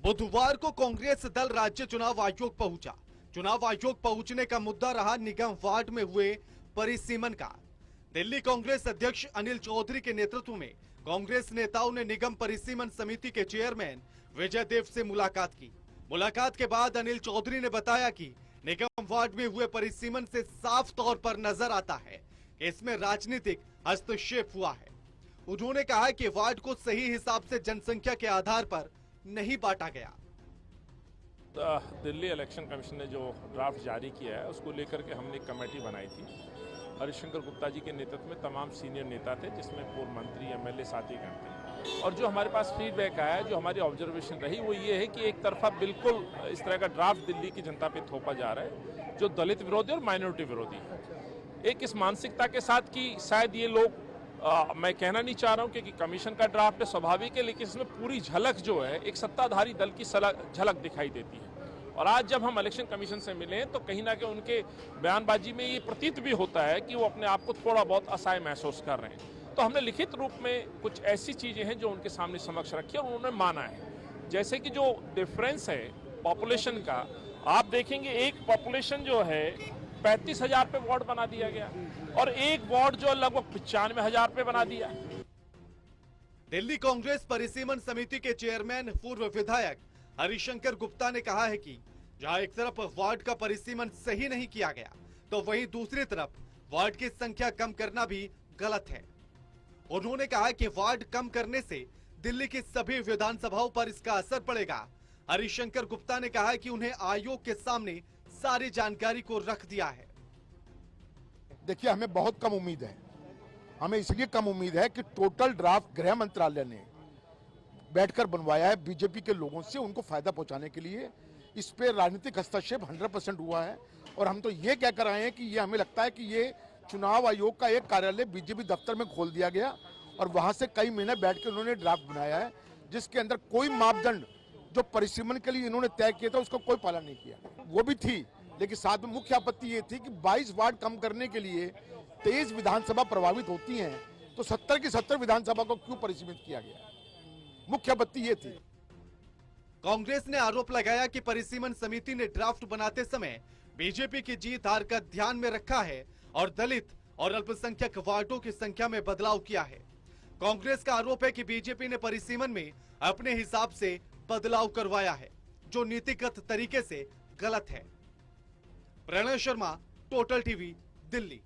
बुधवार को कांग्रेस दल राज्य चुनाव आयोग पहुंचा। चुनाव आयोग पहुंचने का मुद्दा रहा निगम वार्ड में हुए परिसीमन का। दिल्ली कांग्रेस अध्यक्ष अनिल चौधरी के नेतृत्व में कांग्रेस नेताओं ने निगम परिसीमन समिति के चेयरमैन विजय देव से मुलाकात की। मुलाकात के बाद अनिल चौधरी ने बताया कि निगम वार्ड में हुए परिसीमन से साफ तौर पर नजर आता है कि इसमें राजनीतिक हस्तक्षेप हुआ है। उन्होंने कहा कि वार्ड को सही हिसाब से जनसंख्या के आधार पर नहीं बांटा गया। दिल्ली इलेक्शन कमीशन ने जो ड्राफ्ट जारी किया है उसको लेकर के हमने एक कमेटी बनाई थी। हरिशंकर गुप्ता जी के नेतृत्व में तमाम सीनियर नेता थे, जिसमें पूर्व मंत्री एमएलए साथीगण थे। और जो हमारे पास फीडबैक आया, जो हमारी ऑब्जर्वेशन रही, वो ये है कि एक तरफा बिल्कुल इस तरह का ड्राफ्ट दिल्ली की जनता पे थोपा जा रहा है जो दलित विरोधी और माइनॉरिटी विरोधी है। एक इस मानसिकता के साथ कि शायद ये लोग मैं कहना नहीं चाह रहा हूं कि कमीशन का ड्राफ्ट है, स्वाभाविक है, लेकिन इसमें पूरी झलक जो है एक सत्ताधारी दल की झलक दिखाई देती है। और आज जब हम इलेक्शन कमीशन से मिले तो कहीं ना कहीं उनके बयानबाजी में ये प्रतीत भी होता है कि वो अपने आप को थोड़ा बहुत असहाय महसूस कर रहे हैं। तो हमने लिखित रूप में कुछ ऐसी चीजें हैं जो उनके सामने समक्ष रखी और उन्होंने माना है। जैसे कि जो डिफरेंस है पॉपुलेशन का, आप देखेंगे एक पॉपुलेशन जो है 35,000 पे वार्ड बना दिया गया और एक वार्ड जो लगभग 95,000 पे बना दिया। दिल्ली कांग्रेस परिसीमन समिति के चेयरमैन पूर्व विधायक हरिशंकर गुप्ता ने कहा है कि जहां एक तरफ वार्ड का परिसीमन सही नहीं किया गया, तो वहीं दूसरी तरफ वार्ड की संख्या कम करना भी गलत है। उन्होंने कहा कि वार्ड कम करने से दिल्ली की सभी विधानसभाओं पर इसका असर पड़ेगा। हरिशंकर गुप्ता ने कहा कि उन्हें आयोग के सामने सारी जानकारी को रख दिया है। देखिए, हमें बहुत कम उम्मीद है। हमें इसलिए कम उम्मीद है कि टोटल ड्राफ्ट गृह मंत्रालय ने बैठकर बनवाया है बीजेपी के लोगों से, उनको फायदा पहुंचाने के लिए। इस पे राजनीतिक हस्तक्षेप 100% हुआ है और हम तो ये कहकर आए हैं कि ये हमें लगता है कि ये चुनाव आयोग का एक कार्यालय बीजेपी दफ्तर में खोल दिया गया और वहां से कई महीने बैठ के उन्होंने ड्राफ्ट बनाया है, जिसके अंदर कोई मापदंड जो परिसीमन के लिए इन्होंने तय किया था उसका कोई पालन नहीं किया। वो भी थी, लेकिन साथ में मुख्य आपत्ति ये थी कि 22 वार्ड कम करने के लिए 23 विधानसभा प्रभावित होती हैं, तो 70 की 70 विधानसभा को क्यों परिसीमित किया गया? मुख्य आपत्ति ये थी। कांग्रेस ने आरोप लगाया कि परिसीमन समिति ने ड्राफ्ट बनाते समय बीजेपी की जीत हार का ध्यान में रखा है और दलित और अल्पसंख्यक वार्डों की संख्या में बदलाव किया है। कांग्रेस का आरोप है कि बीजेपी ने परिसीमन में अपने हिसाब से बदलाव करवाया है, जो नीतिगत तरीके से गलत है। Pranay Sharma, Total TV, Delhi.